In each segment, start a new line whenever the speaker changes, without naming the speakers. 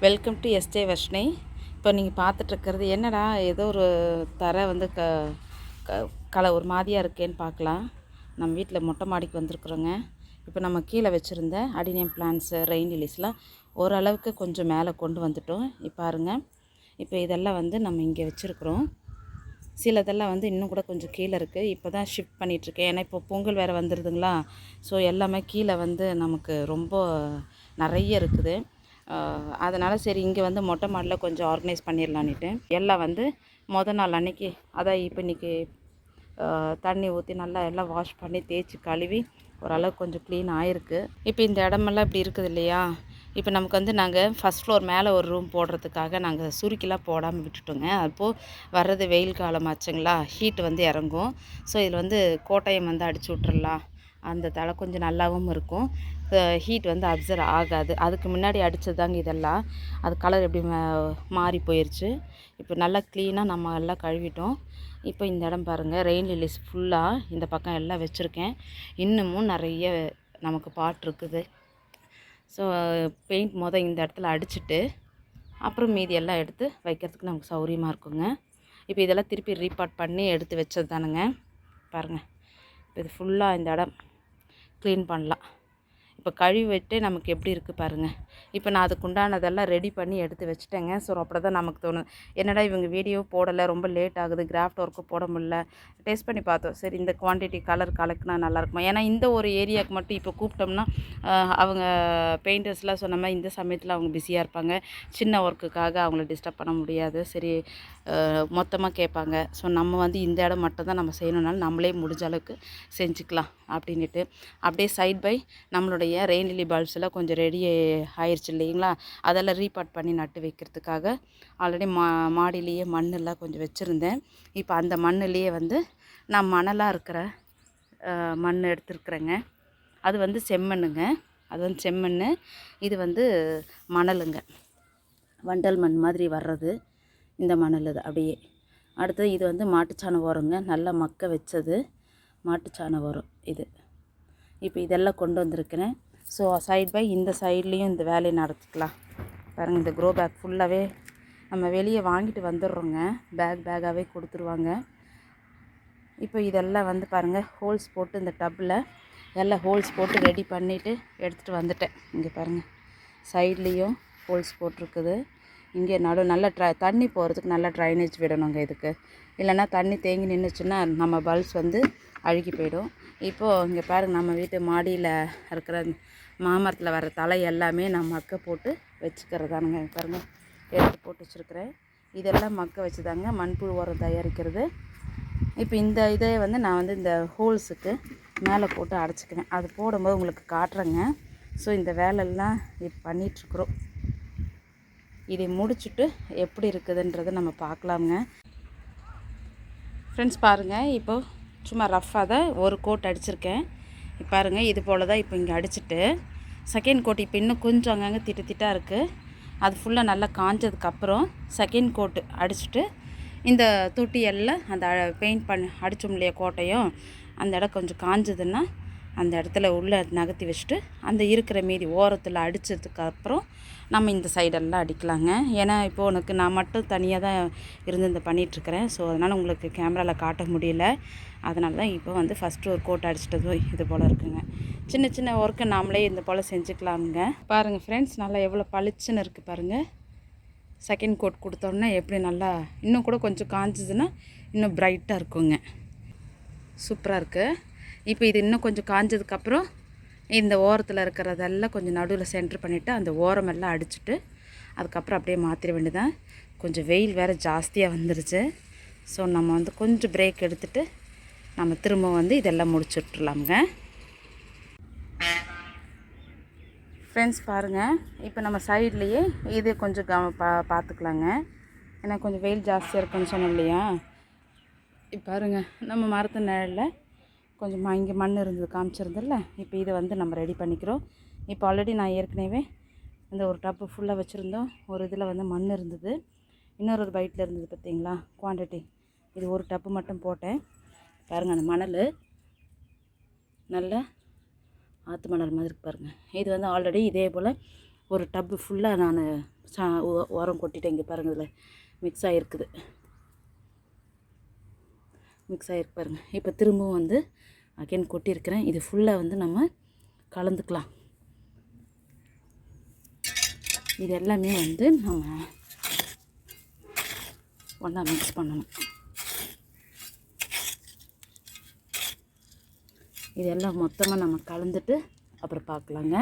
Welcome to SJ Varshini. இப்போ நீங்கள் பார்த்துட்ருக்கிறது என்னடா ஏதோ ஒரு தரை வந்து ஒரு மாதிரியாக இருக்கேன்னு பார்க்கலாம். நம்ம வீட்டில் மொட்டை மாடிக்கு வந்திருக்குறோங்க. இப்போ நம்ம கீழே வச்சுருந்த அடினியம் பிளான்ட்ஸு, ரெயின் லிலிஸ்லாம் ஓரளவுக்கு கொஞ்சம் மேலே கொண்டு வந்துட்டோம். இப்போ பாருங்கள், இப்போ இதெல்லாம் வந்து நம்ம இங்கே வச்சுருக்குறோம். சிலதெல்லாம் வந்து இன்னும் கூட கொஞ்சம் கீழே இருக்குது. இப்போ தான் ஷிஃப்ட் பண்ணிகிட்ருக்கேன். ஏன்னா இப்போ பொங்கல் வேறு வந்துடுதுங்களா. ஸோ எல்லாமே கீழே வந்து நமக்கு ரொம்ப நிறைய இருக்குது. அதனால் சரி இங்கே வந்து மொட்டை மாடியில் கொஞ்சம் ஆர்கனைஸ் பண்ணிடலான்ட்டு எல்லாம் வந்து நாள் அன்றைக்கி அதான் இப்போ இன்றைக்கி தண்ணி ஊற்றி நல்லா எல்லாம் வாஷ் பண்ணி தேய்ச்சி கழுவி ஓரளவுக்கு கொஞ்சம் க்ளீன் ஆகிருக்கு. இப்போ இந்த இடமெல்லாம் இப்படி இருக்குது இல்லையா. இப்போ நமக்கு வந்து நாங்கள் ஃபஸ்ட் ஃப்ளோர் மேலே ஒரு ரூம் போடுறதுக்காக நாங்கள் சுருக்கிலாம் போடாமல் விட்டுட்டோங்க. அப்போது வர்றது வெயில் காலம் ஆச்சுங்களா, ஹீட் வந்து இறங்கும். ஸோ இதில் வந்து கோட்டையம் வந்து அடிச்சு விட்றலாம், அந்த தலை கொஞ்சம் நல்லாவும் இருக்கும், ஹீட் வந்து அப்சர்வ் ஆகாது. அதுக்கு முன்னாடி அடித்தது தாங்க இதெல்லாம். அது கலர் எப்படி மாறி போயிடுச்சு. இப்போ நல்லா க்ளீனாக நம்ம எல்லாம் கழுவிட்டோம். இப்போ இந்த இடம் பாருங்கள், ரெயின் லிலிஸ் ஃபுல்லாக இந்த பக்கம் எல்லாம் வச்சுருக்கேன். இன்னமும் நிறைய நமக்கு பாட் இருக்குது. ஸோ பெயிண்ட் இந்த இடத்துல அடிச்சுட்டு அப்புறம் மீதி எல்லாம் எடுத்து வைக்கிறதுக்கு நமக்கு சௌரியமாக இருக்குங்க. இப்போ இதெல்லாம் திருப்பி ரீபாட் பண்ணி எடுத்து வச்சது தானுங்க. பாருங்கள், இப்போ இது ஃபுல்லாக இந்த இடம் க்ளீன் பண்ணலாம். இப்போ கழுவி விட்டு நமக்கு எப்படி இருக்குது பாருங்கள். இப்போ நான் அதுக்கு உண்டானதெல்லாம் ரெடி பண்ணி எடுத்து வச்சுட்டேங்க. ஸோ அப்படி தான் நமக்கு தோணும், என்னடா இவங்க வீடியோ போடலை, ரொம்ப லேட் ஆகுது, கிராஃப்ட் ஒர்க்கு போட முடியல. டெஸ்ட் பண்ணி பார்த்தோம், சரி இந்த குவான்டிட்டி கலர் கலக்குனா நல்லாயிருக்குமா. ஏன்னா இந்த ஒரு ஏரியாவுக்கு மட்டும் இப்போ கூப்பிட்டோம்னா அவங்க பெயிண்டர்ஸ்லாம் சொன்ன மாதிரி இந்த சமயத்தில் அவங்க பிஸியாக இருப்பாங்க. சின்ன ஒர்க்குக்காக அவங்கள டிஸ்டர்ப் பண்ண முடியாது. சரி மொத்தமாக கேட்பாங்க. ஸோ நம்ம வந்து இந்த இடம் மட்டும் தான் நம்ம செய்யணுன்னாலும் நம்மளே முடிஞ்ச அளவுக்கு செஞ்சுக்கலாம் அப்படின்ட்டு அப்படியே சைட் பை நம்மளுடைய ரெயின் லிலி பல்ப்ஸ் எல்லாம் கொஞ்சம் ரெடி ஆயிடுச்சு இல்லைங்களா. அதெல்லாம் ரீபாட் பண்ணி நட்டு வைக்கிறதுக்காக ஆல்ரெடி மாடியிலேயே மண்ணெல்லாம் கொஞ்சம் வச்சுருந்தேன். இப்போ அந்த மண்ணிலேயே வந்து நான் மணலாக இருக்கிற மண் எடுத்துருக்குறேங்க. அது வந்து செம்மண்ணுங்க, அது வந்து செம்மண், இது வந்து மணலுங்க, வண்டல் மண் மாதிரி வர்றது இந்த மணல். இது அப்படியே அடுத்தது இது வந்து மாட்டுச்சாணம் உரங்க, நல்லா மக்க வச்சது மாட்டுச்சாணம் உரம் இது. இப்போ இதெல்லாம் கொண்டு வந்திருக்கிறேன். ஸோ சைட் பை இந்த சைட்லேயும் இந்த வேலையை நடத்திக்கலாம். பாருங்கள், இந்த க்ரோ பேக் ஃபுல்லாகவே நம்ம வெளியே வாங்கிட்டு வந்துடுறோங்க, பேக்காகவே கொடுத்துருவாங்க. இப்போ இதெல்லாம் வந்து பாருங்கள், ஹோல்ஸ் போட்டு இந்த டப்பில் எல்லாம் ஹோல்ஸ் போட்டு ரெடி பண்ணிவிட்டு எடுத்துகிட்டு வந்துட்டேன். இங்கே பாருங்கள், சைட்லேயும் ஹோல்ஸ் போட்டிருக்குது. இங்கே நல்ல தண்ணி போகிறதுக்கு நல்லா ட்ரைனேஜ் விடணுங்க இதுக்கு. இல்லைன்னா தண்ணி தேங்கி நின்றுச்சுன்னா நம்ம பல்ப்ஸ் வந்து அழுகி போயிடும். இப்போது இங்கே பாருங்கள், நம்ம வீட்டு மாடியில் இருக்கிற மாமரத்தில் வர தலை எல்லாமே நான் மக்க போட்டு வச்சுக்கிறதானுங்க. பாருங்கள், எடுத்து போட்டு வச்சுருக்கிறேன். இதெல்லாம் மக்க வச்சு தாங்க மண்புழு உரம் தயாரிக்கிறது. இப்போ இந்த இதை வந்து நான் வந்து இந்த ஹோல்ஸுக்கு மேலே போட்டு அடைச்சிக்கிறேன். அது போடும்போது உங்களுக்கு காட்டுறேங்க. ஸோ இந்த வேலையெல்லாம் இப்போ பண்ணிகிட்ருக்குறோம். இதை முடிச்சுட்டு எப்படி இருக்குதுன்றதை நம்ம பார்க்கலாங்க. ஃப்ரெண்ட்ஸ் பாருங்கள், இப்போது சும்மா ரஃப்பாக தான் ஒரு கோட் அடிச்சிருக்கேன். இப்போ பாருங்கள், இது போல் தான் இப்போ இங்கே அடிச்சுட்டு செகண்ட் கோட் இப்போ இன்னும் கொஞ்சம் அங்கங்கே திட்டாக இருக்குது. அது ஃபுல்லாக நல்லா காஞ்சதுக்கப்புறம் செகண்ட் கோட்டு அடிச்சுட்டு இந்த தொட்டியெல்லாம் அந்த பெயிண்ட் பண்ணி அடித்தோம் இல்லையா கோட்டையும், அந்த இடம் கொஞ்சம் காஞ்சதுன்னா அந்த இடத்துல உள்ளே நகர்த்தி வச்சுட்டு அந்த இருக்கிற மீதி ஓரத்தில் அடித்ததுக்கப்புறம் நம்ம இந்த சைடெல்லாம் அடிக்கலாங்க. ஏன்னா இப்போது உனக்கு நான் மட்டும் தனியாக தான் இருந்து இந்த பண்ணிகிட்ருக்கிறேன். ஸோ அதனால் உங்களுக்கு கேமராவில் காட்ட முடியல. அதனால தான் இப்போ வந்து ஃபஸ்ட்டு ஒரு கோட் அடிச்சிட்டதும் இது போல் இருக்குங்க. சின்ன சின்ன ஒர்க்கை நாமளே இந்த போல் செஞ்சுக்கலாமுங்க. பாருங்கள் ஃப்ரெண்ட்ஸ், நல்லா எவ்வளோ பளிச்சுன்னு இருக்குது பாருங்கள். செகண்ட் கோட் கொடுத்தோன்னே எப்படி நல்லா இன்னும் கூட கொஞ்சம் காஞ்சதுன்னா இன்னும் ப்ரைட்டாக இருக்குங்க. சூப்பராக இருக்குது. இப்போ இது இன்னும் கொஞ்சம் காஞ்சதுக்கப்புறம் இந்த ஓரத்தில் இருக்கிறதெல்லாம் கொஞ்சம் நடுவில் சென்டர் பண்ணிவிட்டு அந்த ஓரமெல்லாம் அடிச்சுட்டு அதுக்கப்புறம் அப்படியே மாற்றிட வேண்டியதான். கொஞ்சம் வெயில் வேறு ஜாஸ்தியாக வந்துடுச்சு. ஸோ நம்ம வந்து கொஞ்சம் பிரேக் எடுத்துகிட்டு நம்ம திரும்ப வந்து இதெல்லாம் முடிச்சு விட்டுலாமுங்க. ஃப்ரெண்ட்ஸ் பாருங்கள், இப்போ நம்ம சைட்லேயே இது கொஞ்சம் பார்த்துக்கலாங்க. ஏன்னா கொஞ்சம் வெயில் ஜாஸ்தியாக இருக்குன்னு சொன்னோம் இல்லையா. இப்போ பாருங்கள், நம்ம மரத்து நிழலில் கொஞ்சம் இங்கே மண் இருந்தது காமிச்சிருந்தில்ல. இப்போ இதை வந்து நம்ம ரெடி பண்ணிக்கிறோம். இப்போ ஆல்ரெடி நான் ஏற்கனவே இந்த ஒரு டப்பு ஃபுல்லாக வச்சுருந்தோம். ஒரு இதில் வந்து மண் இருந்தது, இன்னொரு பைட்டில் இருந்தது பார்த்திங்களா குவான்டிட்டி. இது ஒரு டப்பு மட்டும் போட்டேன். பாருங்கள், அந்த மணல் நல்ல ஆற்று மணல் மாதிரி பாருங்கள். இது வந்து ஆல்ரெடி இதே போல் ஒரு டப்பு ஃபுல்லாக நான் உரம் கொட்டிட்டேன். இங்கே பாருங்கள், இதில் மிக்ஸ் ஆகிருக்குது, மிக்ஸ் ஆகிருக்கு பாருங்கள். இப்போ திரும்பவும் வந்து அகைன் கொட்டியிருக்கிறேன். இது ஃபுல்லாக வந்து நம்ம கலந்துக்கலாம். இது எல்லாமே வந்து நம்ம ஒன்றா மிக்ஸ் பண்ணணும். இதெல்லாம் மொத்தமாக நம்ம கலந்துட்டு அப்புறம் பார்க்கலாங்க.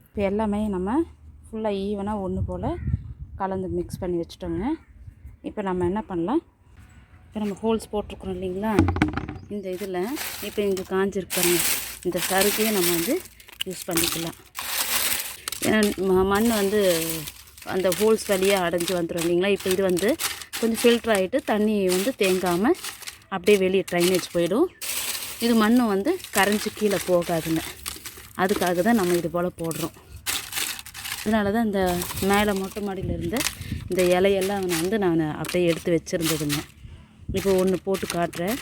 இப்போ எல்லாமே நம்ம ஃபுல்லாக ஈவனாக ஒன்று போல் கலந்து மிக்ஸ் பண்ணி வச்சுட்டோங்க. இப்போ நம்ம என்ன பண்ணலாம், இப்போ நம்ம ஹோல்ஸ் போட்டிருக்குறோம் இல்லைங்களா, இந்த இதில் இப்போ இங்கே காஞ்சிருக்காங்க, இந்த சருக்கையை நம்ம வந்து யூஸ் பண்ணிக்கலாம். ஏன்னா மண் வந்து அந்த ஹோல்ஸ் வழியாக அடைஞ்சு வந்துடும் இல்லைங்களா. இப்போ இது வந்து கொஞ்சம் ஃபில்ட்ரு ஆகிட்டு தண்ணி வந்து தேங்காமல் அப்படியே வெளியே ட்ரைனேஜ் போயிடும். இது மண் வந்து கரைஞ்சி கீழே போகாதுங்க. அதுக்காக தான் நம்ம இது போல் போடுறோம். அதனால தான் இந்த மேலே மொட்டை மாடியில் இருந்த இந்த இலையெல்லாம் வந்து நான் அப்படியே எடுத்து வச்சுருந்ததுங்க. இப்போ ஒன்று போட்டு காட்டுறேன்.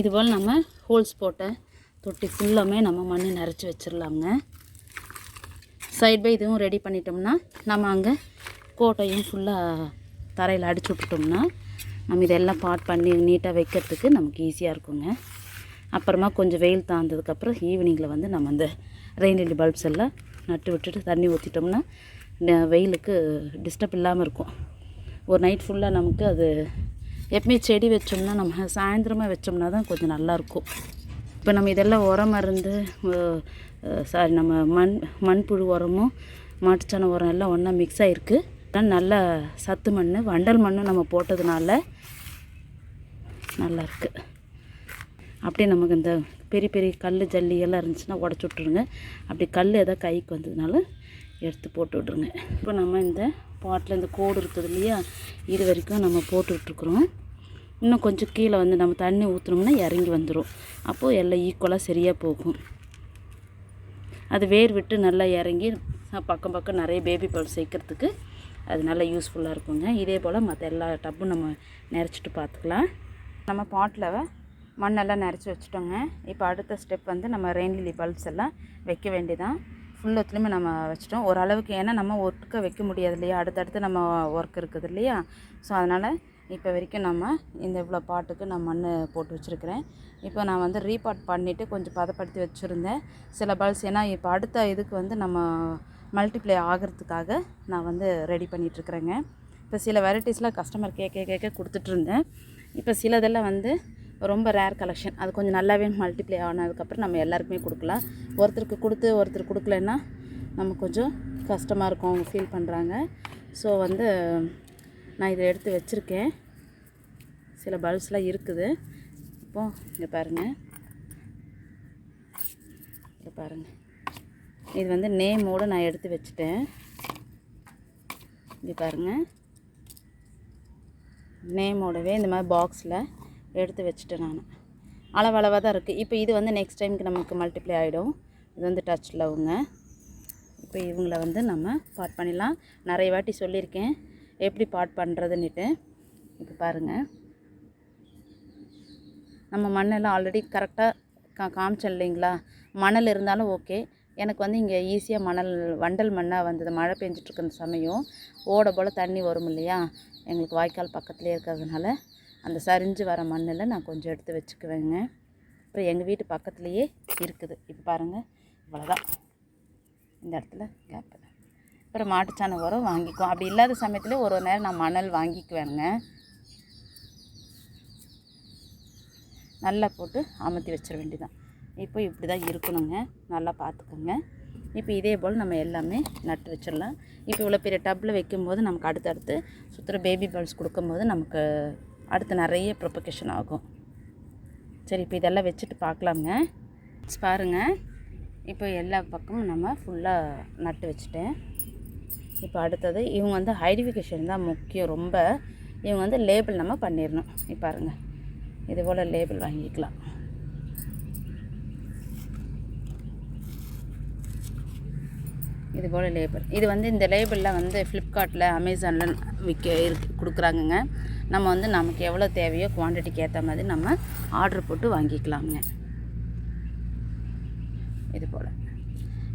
இதுபோல் நம்ம ஹோல்ஸ் போட்ட தொட்டி ஃபுல்லாமே நம்ம மண் நிறச்சி வச்சிடலாங்க. சைட் பை இதுவும் ரெடி பண்ணிட்டோம்னா நம்ம அங்கே கோட்டையும் ஃபுல்லாக தரையில் அடிச்சு விட்டுட்டோம்னா நம்ம இதெல்லாம் பாட் பண்ணி நீட்டாக வைக்கிறதுக்கு நமக்கு ஈஸியாக இருக்குங்க. அப்புறமா கொஞ்சம் வெயில் தாழ்ந்ததுக்கப்புறம் ஈவினிங்கில் வந்து நம்ம அந்த ரெயின் லில்லி பல்ப்ஸ் எல்லாம் நட்டு விட்டுட்டு தண்ணி ஊற்றிட்டோம்னா வெயிலுக்கு டிஸ்டர்ப் இல்லாமல் இருக்கும். ஒரு நைட் ஃபுல்லாக நமக்கு அது எப்பவுமே செடி வச்சோம்னா நம்ம சாயந்தரமாக வச்சோம்னா தான் கொஞ்சம் நல்லாயிருக்கும். இப்போ நம்ம இதெல்லாம் உரம் மருந்து நம்ம மண்புழு உரமும் மாட்டுச்சாண உரம் எல்லாம் ஒன்றா மிக்ஸ் ஆகிருக்கு. நல்ல சத்து மண், வண்டல் மண்ணும் நம்ம போட்டதுனால நல்லாயிருக்கு. அப்படியே நமக்கு இந்த பெரிய பெரிய கல் ஜல்லி எல்லாம் இருந்துச்சுன்னா உடச்சி விட்ருங்க. அப்படி கல் எதாவது கைக்கு வந்ததுனால எடுத்து போட்டு விட்ருங்க. இப்போ நம்ம இந்த பாட்டில் இந்த கோடு இருக்குது இல்லையா, இது வரைக்கும் நம்ம போட்டு விட்ருக்குறோம். இன்னும் கொஞ்சம் கீழே வந்து நம்ம தண்ணி ஊற்றுனோம்னா இறங்கி வந்துடும். அப்போது எல்லாம் ஈக்குவலாக சரியாக போகும். அது வேர் விட்டு நல்லா இறங்கி பக்கம் பக்கம் நிறைய பேபி பல்ஸ் சேர்க்கறதுக்கு அது நல்லா யூஸ்ஃபுல்லாக இருக்குங்க. இதே போல் மற்ற எல்லா டப்பும் நம்ம நிறச்சிட்டு பார்த்துக்கலாம். நம்ம பாட்டில் மண்ணெல்லாம் நிறச்சி வச்சுட்டோங்க. இப்போ அடுத்த ஸ்டெப் வந்து நம்ம ரெயின் லில்லி பல்ப்ஸ் எல்லாம் வைக்க வேண்டியதான். ஃபுல்லத்துலேயுமே நம்ம வச்சிட்டோம் ஓரளவுக்கு. ஏன்னா நம்ம ஒர்க்கை வைக்க முடியாது இல்லையா, அடுத்தடுத்து நம்ம ஒர்க் இருக்குது இல்லையா. ஸோ அதனால் இப்போ வரைக்கும் நம்ம இந்த இவ்வளோ பாட்டுக்கு நான் மண் போட்டு வச்சுருக்கிறேன். இப்போ நான் வந்து ரீபாட் பண்ணிவிட்டு கொஞ்சம் பதப்படுத்தி வச்சுருந்தேன் சில பல்ஸ். ஏன்னா இப்போ அடுத்த இதுக்கு வந்து நம்ம மல்டிப்ளை ஆகிறதுக்காக நான் வந்து ரெடி பண்ணிகிட்ருக்குறேங்க. இப்போ சில வெரைட்டிஸ்லாம் கஸ்டமர் கேட்க கொடுத்துட்ருந்தேன். இப்போ சிலதெல்லாம் வந்து ரொம்ப ரேர் கலெக்ஷன், அது கொஞ்சம் நல்லாவே மல்டிப்ளை ஆனதுக்கப்புறம் நம்ம எல்லாருக்குமே கொடுக்கலாம். ஒருத்தருக்கு கொடுத்து ஒருத்தர் கொடுக்கலன்னா நம்ம கொஞ்சம் கஷ்டமாக இருக்கும், அவங்க ஃபீல் பண்ணுறாங்க. ஸோ வந்து நான் இதை எடுத்து வச்சுருக்கேன். சில பல்ப்ஸ்லாம் இருக்குது. இப்போது இங்கே பாருங்கள், இங்கே பாருங்கள், இது வந்து நேமோடு நான் எடுத்து வச்சுட்டேன். இங்கே பாருங்கள், நேமோடவே இந்த மாதிரி பாக்ஸில் எடுத்து வச்சுட்டேன் நான். அளவாக தான் இருக்குது. இப்போ இது வந்து நெக்ஸ்ட் டைமுக்கு நமக்கு மல்டிப்ளை ஆகிடும். இது வந்து டச் லவ்ங்க. இப்போ இவங்கள வந்து நம்ம பாட் பண்ணிடலாம். நிறைய வாட்டி சொல்லியிருக்கேன் எப்படி பாட் பண்ணுறதுன்னுட்டு. இப்போ பாருங்கள், நம்ம மண்ணெல்லாம் ஆல்ரெடி கரெக்டாக காமிச்சோம் இல்லைங்களா. மணல் இருந்தாலும் ஓகே, எனக்கு வந்து இங்கே ஈஸியாக வண்டல் மண்ணாக வந்தது. மழை பெஞ்சிட்ருக்கிற சமயம் ஓட போல் தண்ணி வரும் இல்லையா, எங்களுக்கு வாய்க்கால் பக்கத்துலேயே இருக்கிறதுனால அந்த சரிஞ்சு வர மண்ணில் நான் கொஞ்சம் எடுத்து வச்சுக்குவேங்க. அப்புறம் எங்கள் வீட்டு பக்கத்துலேயே இருக்குது. இப்போ பாருங்கள், இவ்வளோதான் இந்த இடத்துல கேப்பு. அப்புறம் மாட்டுச்சாண உரம் வாங்கிக்குவோம். அப்படி இல்லாத சமயத்தில் ஒரு நேரம் நான் மணல் வாங்கிக்குவேங்க. நல்லா போட்டு அமர்த்தி வச்சிட வேண்டியதான். இப்போ இப்படி தான் இருக்கணுங்க, நல்லா பார்த்துக்கோங்க. இப்போ இதே போல் நம்ம எல்லாமே நட்டு வச்சிடலாம். இப்போ இவ்வளோ பெரிய டப்பில் வைக்கும்போது நமக்கு அடுத்தடுத்து சுற்றுற பேபி பல்ஸ் கொடுக்கும்போது நமக்கு அடுத்து நிறைய ப்ரொபகேஷன் ஆகும். சரி, இப்போ இதெல்லாம் வச்சுட்டு பார்க்கலாங்க. பாருங்கள், இப்போ எல்லா பக்கமும் நம்ம ஃபுல்லாக நட்டு வச்சுட்டேன். இப்போ அடுத்தது இவங்க வந்து ஐடென்டிஃபிகேஷன் தான் முக்கியம் ரொம்ப. இவங்க வந்து லேபிள் நம்ம பண்ணிடணும். இப்போ பாருங்கள், இது போல் லேபிள் வாங்கிக்கலாம். இது போல் லேபிள், இது வந்து இந்த லேபிளில் வந்து ஃப்ளிப்கார்ட்டில் அமேசானில் கொடுக்குறாங்கங்க. நம்ம வந்து நமக்கு எவ்வளோ தேவையோ குவான்டிட்டிக்கு ஏற்ற மாதிரி நம்ம ஆர்டர் போட்டு வாங்கிக்கலாமுங்க. இது போல்.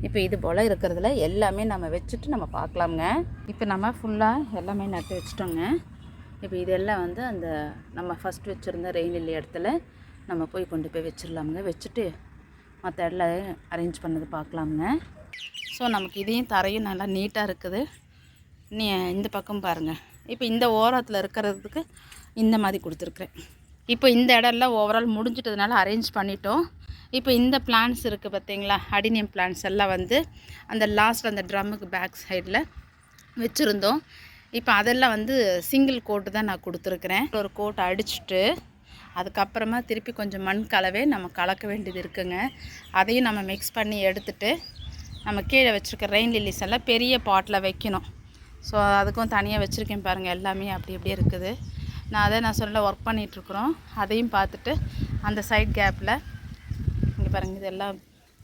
இப்போ இது போல் இருக்கிறதுல எல்லாமே நம்ம வச்சுட்டு நம்ம பார்க்கலாமுங்க. இப்போ நம்ம ஃபுல்லாக எல்லாமே நட்டு வச்சிட்டோங்க. இப்போ இதெல்லாம் வந்து அந்த நம்ம ஃபஸ்ட் வச்சுருந்த ரெயின் லில்லி இடத்துல நம்ம போய் கொண்டு போய் வச்சிடலாமுங்க. வச்சுட்டு மற்ற இடத்துல அரேஞ்ச் பண்ணது பார்க்கலாமுங்க. ஸோ நமக்கு இதையும் தரையும் நல்லா நீட்டாக இருக்குது. நீ இந்த பக்கம் பாருங்கள். இப்போ இந்த ஓரத்தில் இருக்கிறதுக்கு இந்த மாதிரி கொடுத்துருக்குறேன். இப்போ இந்த இடம்லாம் ஓவரால் முடிஞ்சிட்டதுனால அரேஞ்ச் பண்ணிட்டோம். இப்போ இந்த பிளான்ஸ் இருக்குது பார்த்தீங்களா, அடினியம் பிளான்ஸ் எல்லாம் வந்து அந்த லாஸ்ட் அந்த ட்ரம்முக்கு பேக் சைடில் வச்சுருந்தோம். இப்போ அதெல்லாம் வந்து சிங்கிள் கோட்டு தான் நான் கொடுத்துருக்குறேன். ஒரு கோட்டை அடிச்சுட்டு அதுக்கப்புறமா திருப்பி கொஞ்சம் மண் கலவை நம்ம கலக்க வேண்டியது இருக்குங்க. அதையும் நம்ம மிக்ஸ் பண்ணி எடுத்துகிட்டு நம்ம கீழே வச்சுருக்க ரெயின் லில்லிஸ் எல்லாம் பெரிய பாட்டில் வைக்கணும். ஸோ அதுக்கும் தனியாக வச்சுருக்கேன் பாருங்கள். எல்லாமே அப்படி அப்படியே இருக்குது. நான் சொல்ல ஒர்க் பண்ணிகிட்ருக்குறோம். அதையும் பார்த்துட்டு அந்த சைட் கேப்பில் இங்கே பாருங்கள் இதெல்லாம்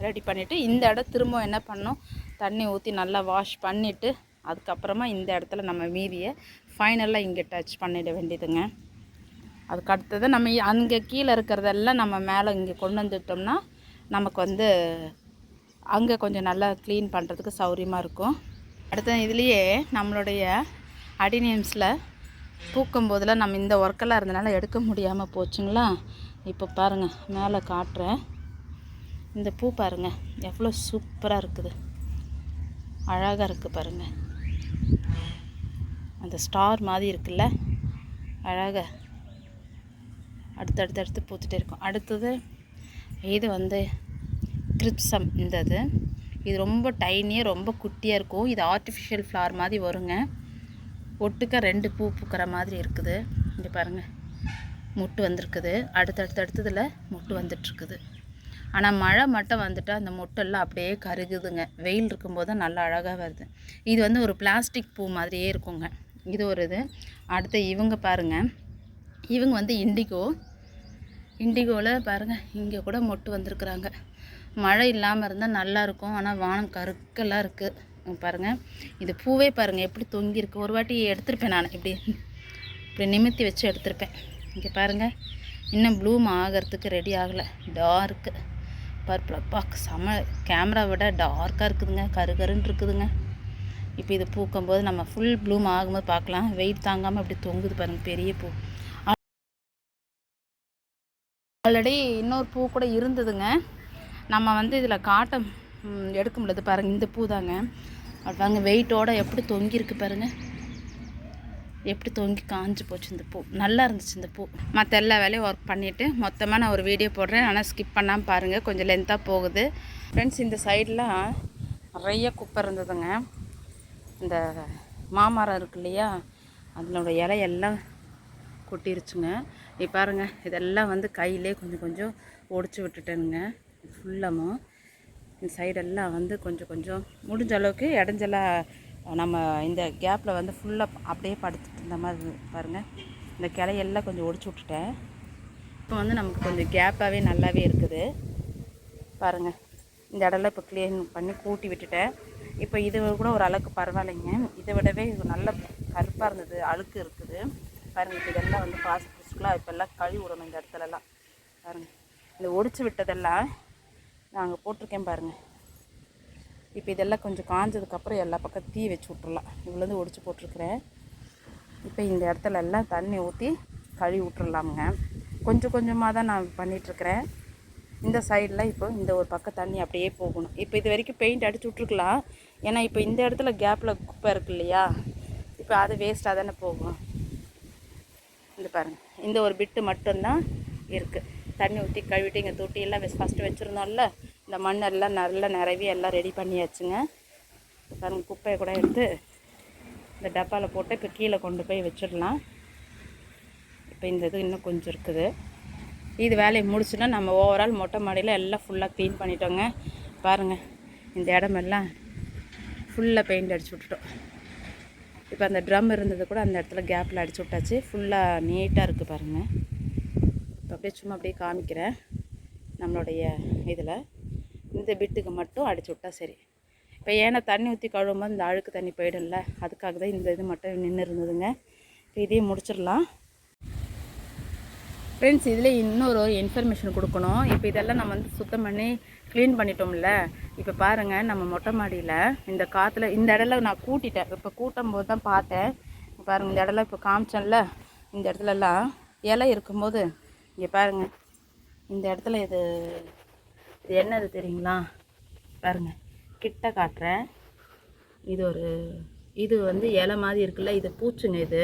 ரெடி பண்ணிவிட்டு இந்த இடம் திரும்ப என்ன பண்ணணும், தண்ணி ஊற்றி நல்லா வாஷ் பண்ணிவிட்டு அதுக்கப்புறமா இந்த இடத்துல நம்ம மீதியை ஃபைனலாக இங்கே டச் பண்ணிட வேண்டியதுங்க. அதுக்கு அடுத்தது நம்ம அங்கே கீழே இருக்கிறதெல்லாம் நம்ம மேலே இங்கே கொண்டு வந்துட்டோம்னா நமக்கு வந்து அங்கே கொஞ்சம் நல்லா க்ளீன் பண்ணுறதுக்கு சௌரியமாக இருக்கும். அடுத்த இதுலேயே நம்மளுடைய அடினியம்ஸில் பூக்கும் போதெல்லாம் நம்ம இந்த ஒர்க்கெல்லாம் இருந்தனால எடுக்க முடியாமல் போச்சுங்களா. இப்போ பாருங்கள் மேலே காட்டுறேன். இந்த பூ பாருங்கள் எவ்வளோ சூப்பராக இருக்குது, அழகாக இருக்குது பாருங்கள். அந்த ஸ்டார் மாதிரி இருக்குல்ல, அழகாக அடுத்தடுத்து பூத்துட்டே இருக்கும். அடுத்தது இது வந்து கிரிப்சம். இது ரொம்ப டைனியாக ரொம்ப குட்டியாக இருக்கும். இது ஆர்டிஃபிஷியல் ஃப்ளார் மாதிரி வருங்க. ஒட்டுக்க 2 பூ பூக்கிற மாதிரி இருக்குது. இங்கே பாருங்கள் மொட்டு வந்திருக்குது. அடுத்ததில் மொட்டு வந்துட்டுருக்குது. ஆனால் மழை மட்டும் வந்துட்டால் அந்த மொட்டெல்லாம் அப்படியே கருகுதுங்க. வெயில் இருக்கும்போது தான் நல்லா அழகாக வருது. இது வந்து ஒரு பிளாஸ்டிக் பூ மாதிரியே இருக்குங்க. இது ஒரு இது. அடுத்து இவங்க பாருங்கள், இவங்க வந்து இண்டிகோவில் பாருங்கள் இங்கே கூட மொட்டு வந்திருக்குறாங்க. மழை இல்லாமல் இருந்தால் நல்லாயிருக்கும். ஆனால் வானம் கருக்கெல்லாம் இருக்குது பாருங்கள். இது பூவே பாருங்கள் எப்படி தொங்கியிருக்கு. ஒரு வாட்டி எடுத்திருப்பேன் நான், இப்படி நிமித்தி வச்சு எடுத்திருப்பேன். இங்கே பாருங்கள் இன்னும் ப்ளூம் ஆகிறதுக்கு ரெடி ஆகலை. டார்க்கு பர்பிளப்பா செம, கேமரா விட டார்க்காக இருக்குதுங்க, கருன்னு இருக்குதுங்க. இப்போ இது பூக்கும்போது நம்ம ஃபுல் ப்ளூம் ஆகும்போது பார்க்கலாம். வெயிட் தாங்காமல் அப்படி தொங்குது பாருங்கள் பெரிய பூ. ஆல்ரெடி இன்னொரு பூ கூட இருந்ததுங்க. நம்ம வந்து இதில் காட்ட எடுக்க முடியாது பாருங்கள். இந்த பூ தாங்க பாருங்க, வெயிட்டோடு எப்படி தொங்கியிருக்கு பாருங்கள், எப்படி தொங்கி காஞ்சி போச்சு. இந்த பூ நல்லா இருந்துச்சு. இந்த பூ மற்ற எல்லா வேலையும் ஒர்க் பண்ணிவிட்டு மொத்தமாக நான் ஒரு வீடியோ போடுறேன். ஆனால் ஸ்கிப் பண்ணாமல் பாருங்கள், கொஞ்சம் லென்த்தாக போகுது ஃப்ரெண்ட்ஸ். இந்த சைடெலாம் நிறைய குப்பை இருந்ததுங்க. இந்த மாமரம் இருக்கு இல்லையா, அதனோட இலையெல்லாம் கொட்டிருச்சுங்க. இப்போ பாருங்கள் இதெல்லாம் வந்து கையிலே கொஞ்சம் ஒடிச்சு விட்டுட்டேனுங்க. ஃபுல்லாமும் இந்த சைடெல்லாம் வந்து கொஞ்சம் முடிஞ்ச அளவுக்கு இடைஞ்சலாக நம்ம இந்த கேப்பில் வந்து ஃபுல்லாக அப்படியே படுத்துட்டு இருந்த மாதிரி பாருங்கள். இந்த கிளையெல்லாம் கொஞ்சம் ஒடிச்சு விட்டுட்டேன். இப்போ வந்து நமக்கு கொஞ்சம் கேப்பாகவே நல்லாவே இருக்குது பாருங்கள். இந்த இடம்லாம் இப்போ க்ளீன் பண்ணி கூட்டி விட்டுட்டேன். இப்போ இது கூட ஒரு அளவுக்கு பரவாயில்லைங்க. இதை விடவே இது நல்ல கருப்பாக இருந்தது, அழுக்கு இருக்குது பாருங்கள். இப்போ இதெல்லாம் வந்து பாசிட்டிவ்ஸ்க்குலாம் இப்போ எல்லாம் கழுவி விடணும். இந்த இடத்துலலாம் பாருங்கள், இந்த ஒடிச்சு விட்டதெல்லாம் நாங்கள் போட்டிருக்கேன் பாருங்கள். இப்போ இதெல்லாம் கொஞ்சம் காஞ்சதுக்கப்புறம் எல்லா பக்கம் தீ வச்சு விட்றலாம். இவ்வளோந்து ஒடிச்சு போட்டிருக்கிறேன். இப்போ இந்த இடத்துல எல்லாம் தண்ணி ஊற்றி கழுவி விட்டுறலாமுங்க. கொஞ்சமாக தான் நான் பண்ணிகிட்ருக்கிறேன். இந்த சைடில் இப்போ இந்த ஒரு பக்கம் தண்ணி அப்படியே போகணும். இப்போ இது வரைக்கும் பெயிண்ட் அடிச்சு விட்ருக்கலாம். ஏன்னா இப்போ இந்த இடத்துல கேப்பில் குப்பை இருக்குது இல்லையா, இப்போ அது வேஸ்ட்டாக தானே போகும். இந்த பாருங்கள் இந்த ஒரு பிட்டு மட்டும்தான் இருக்குது. தண்ணி ஊற்றி கழுவிட்டு இங்கே தொட்டியெல்லாம் ஃபஸ்ட்டு வச்சுருந்தோம்ல, இந்த மண்ணெல்லாம் நல்லா நிறவி எல்லாம் ரெடி பண்ணியாச்சுங்க. பாருங்கள் குப்பையை கூட எடுத்து இந்த டப்பாவில் போட்டு இப்போ கீழே கொண்டு போய் வச்சிடலாம். இப்போ இந்த இது இன்னும் கொஞ்சம் இருக்குது. இது வேலையை முடிச்சுன்னா நம்ம ஓவரால் மொட்டை மாடியில் எல்லாம் ஃபுல்லாக க்ளீன் பண்ணிட்டோங்க. பாருங்கள் இந்த இடமெல்லாம் ஃபுல்லாக பெயிண்ட் அடிச்சு விட்டுட்டோம். இப்போ அந்த ட்ரம் இருந்தது கூட அந்த இடத்துல கேப்பில் அடிச்சு விட்டாச்சு. ஃபுல்லாக நீட்டாக இருக்குது பாருங்கள். இப்போ அப்படியே சும்மா அப்படியே காமிக்கிறேன். நம்மளுடைய இதில் இந்த பிட்டுக்கு மட்டும் அடிச்சு விட்டா சரி. இப்போ ஏன்னா தண்ணி ஊற்றி கழுவும்போது இந்த அழுக்கு தண்ணி போயிடும்ல, அதுக்காக தான் இந்த இது மட்டும் நின்று இருந்ததுங்க. இப்போ இதையும் முடிச்சிடலாம். ஃப்ரெண்ட்ஸ், இதில் இன்னொரு இன்ஃபர்மேஷன் கொடுக்கணும். இப்போ இதெல்லாம் நம்ம வந்து சுத்தம் பண்ணி க்ளீன் பண்ணிட்டோம்ல. இப்போ பாருங்கள், நம்ம மொட்டை மாடியில் இந்த காற்றுல இந்த இடத்துல நான் கூட்டிட்டேன். இப்போ கூட்டும் போது தான் பார்த்தேன். பாருங்கள், இந்த இடம்லாம் இப்போ காமிச்சேன்ல, இந்த இடத்துலலாம் இலை இருக்கும்போது இங்கே பாருங்கள், இந்த இடத்துல இது என்னது தெரியுங்களா? பாருங்கள், கிட்ட காட்டுறேன். இது வந்து இலை மாதிரி இருக்குல்ல, இது பூச்சுங்க.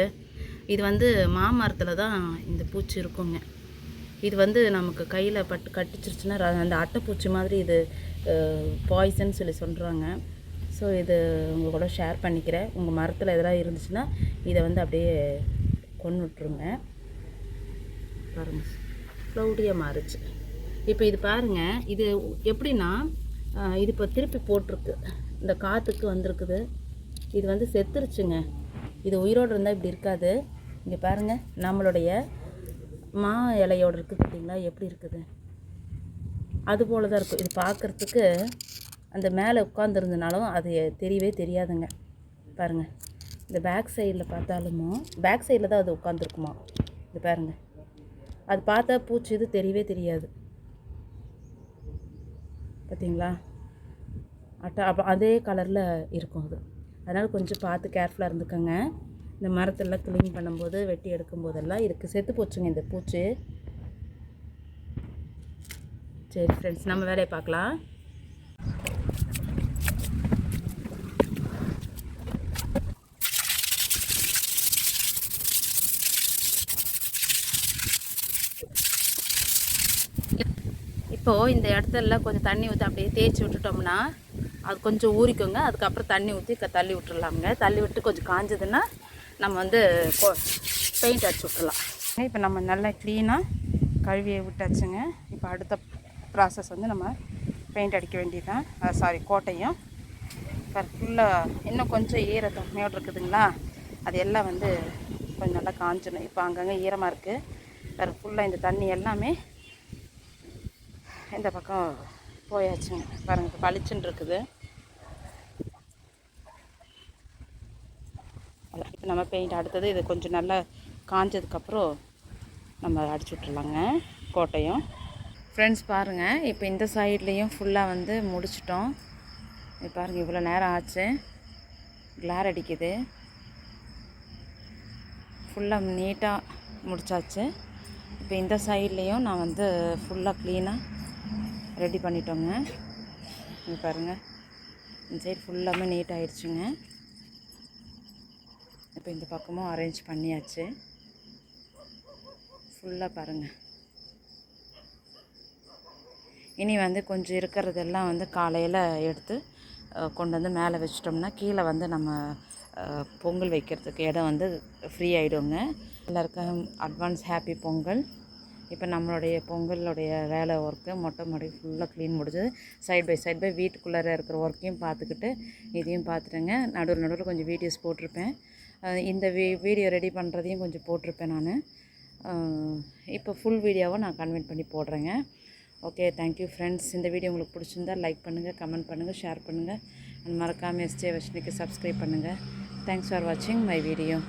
இது வந்து மாமரத்தில் தான் இந்த பூச்சி இருக்குங்க. இது வந்து நமக்கு கையில் பட்டு கட்டிச்சிருச்சுன்னா அந்த அட்டைப்பூச்சி மாதிரி இது பாய்சன் சொல்லி சொல்கிறாங்க. ஸோ இது உங்கள் கூட ஷேர் பண்ணிக்கிறேன். உங்கள் மரத்தில் எதெல்லாம் இருந்துச்சுன்னா இதை வந்து அப்படியே கொன்று விட்ருங்க. பாருங்கள், க்ளவுடியாக மாறுச்சு. இப்போ இது பாருங்கள், இது எப்படின்னா இது இப்போ திருப்பி போட்டிருக்கு, இந்த காற்றுக்கு வந்திருக்குது. இது வந்து செத்துருச்சுங்க. இது உயிரோடு இருந்தால் இப்படி இருக்காது. இங்கே பாருங்கள், நம்மளுடைய மா இலையோடு இருக்குது பார்த்தீங்களா, எப்படி இருக்குது? அதுபோல் தான் இருக்கும். இது பார்க்குறதுக்கு அந்த மேலே உட்காந்துருந்தனாலும் அது தெரியவே தெரியாதுங்க. பாருங்கள், இந்த பேக் சைடில் பார்த்தாலும் பேக் சைடில் தான் அது உட்காந்துருக்குமா. இது பாருங்கள், அது பார்த்தா பூச்சி இது தெரியவே தெரியாது. பார்த்தீங்களா? அதே கலரில் இருக்கும் அது. அதனால் கொஞ்சம் பார்த்து கேர்ஃபுல்லாக இருந்துக்கோங்க. இந்த மரத்தெல்லாம் க்ளீன் பண்ணும்போது, வெட்டி எடுக்கும்போதெல்லாம் இதுக்கு செத்து போச்சுங்க இந்த பூச்சி. சரி ஃப்ரெண்ட்ஸ், நம்ம வேலையை பார்க்கலாம். இப்போது இந்த இடத்துல கொஞ்சம் தண்ணி ஊற்றி அப்படியே தேய்ச்சி விட்டுட்டோம்னா அது கொஞ்சம் ஊறிக்கோங்க. அதுக்கப்புறம் தண்ணி ஊற்றி தள்ளி விட்டுறலாங்க. தள்ளி விட்டு கொஞ்சம் காஞ்சதுன்னா நம்ம வந்து பெயிண்ட் அடிச்சு விட்டுறலாம். இப்போ நம்ம நல்லா க்ளீனாக கழுவியை விட்டாச்சுங்க. இப்போ அடுத்த ப்ராசஸ் வந்து நம்ம பெயிண்ட் அடிக்க வேண்டியதுதான். கோட்டையும் ஃபுல்லாக இன்னும் கொஞ்சம் ஈரத்தன்மையோடு இருக்குதுங்களா, அது எல்லாம் வந்து கொஞ்சம் நல்லா காஞ்சிடும். இப்போ அங்கங்கே ஈரமாக இருக்குது. ஃபுல்லாக இந்த தண்ணி எல்லாமே இந்த பக்கம் போயாச்சுங்க. பாருங்கள், இப்போ பளிச்சுன்னு இருக்குது. இப்போ நம்ம பெயிண்ட் அடுத்தது இது கொஞ்சம் நல்லா காஞ்சதுக்கப்புறம் நம்ம அடிச்சு விட்டுறலாங்க கோட்டையும். ஃப்ரெண்ட்ஸ் பாருங்கள், இப்போ இந்த சைட்லேயும் ஃபுல்லாக வந்து முடிச்சிட்டோம். இப்போ பாருங்கள், இவ்வளோ நேரம் ஆச்சு. கிளார் அடிக்குது. ஃபுல்லாக நீட்டாக முடித்தாச்சு. இப்போ இந்த சைட்லேயும் நான் வந்து ஃபுல்லாக க்ளீனாக ரெடி பண்ணிட்டோங்க. இங்கே பாருங்கள், இந்த சைடு ஃபுல்லாமே நீட் ஆகிடுச்சுங்க. இப்போ இந்த பக்கமும் அரேஞ்ச் பண்ணியாச்சு. ஃபுல்லாக பாருங்கள். இனி வந்து கொஞ்சம் இருக்கிறதெல்லாம் வந்து காலையில் எடுத்து கொண்டு வந்து மேலே வச்சிட்டோம்னா கீழே வந்து நம்ம பொங்கல் வைக்கிறதுக்கு இடம் வந்து ஃப்ரீ ஆகிடுங்க. எல்லாருக்கும் அட்வான்ஸ் ஹாப்பி பொங்கல். இப்போ நம்மளுடைய பொங்கலுடைய வேலை ஒர்க்கு மொட்டை மாடி ஃபுல்லாக க்ளீன் முடிஞ்சது. சைட் பை வீட்டுக்குள்ளார இருக்கிற ஒர்க்கையும் பார்த்துக்கிட்டு இதையும் பார்த்துட்டுங்க. நடுவில் கொஞ்சம் வீடியோஸ் போட்டிருப்பேன். இந்த வீடியோ ரெடி பண்ணுறதையும் கொஞ்சம் போட்டிருப்பேன் நான். இப்போ ஃபுல் வீடியோவை நான் கன்வெர்ட் பண்ணி போடுறேங்க. Okay, thank you friends. இந்த வீடியோ உங்களுக்கு பிடிச்சிருந்தால் லைக் பண்ணுங்கள், கமெண்ட் பண்ணுங்கள், ஷேர் பண்ணுங்கள். மறக்காமல் எஸ்ஜே வர்ஷினிக்கு சப்ஸ்கிரைப் பண்ணுங்கள். தேங்க்ஸ் ஃபார் வாட்சிங் மை வீடியோ.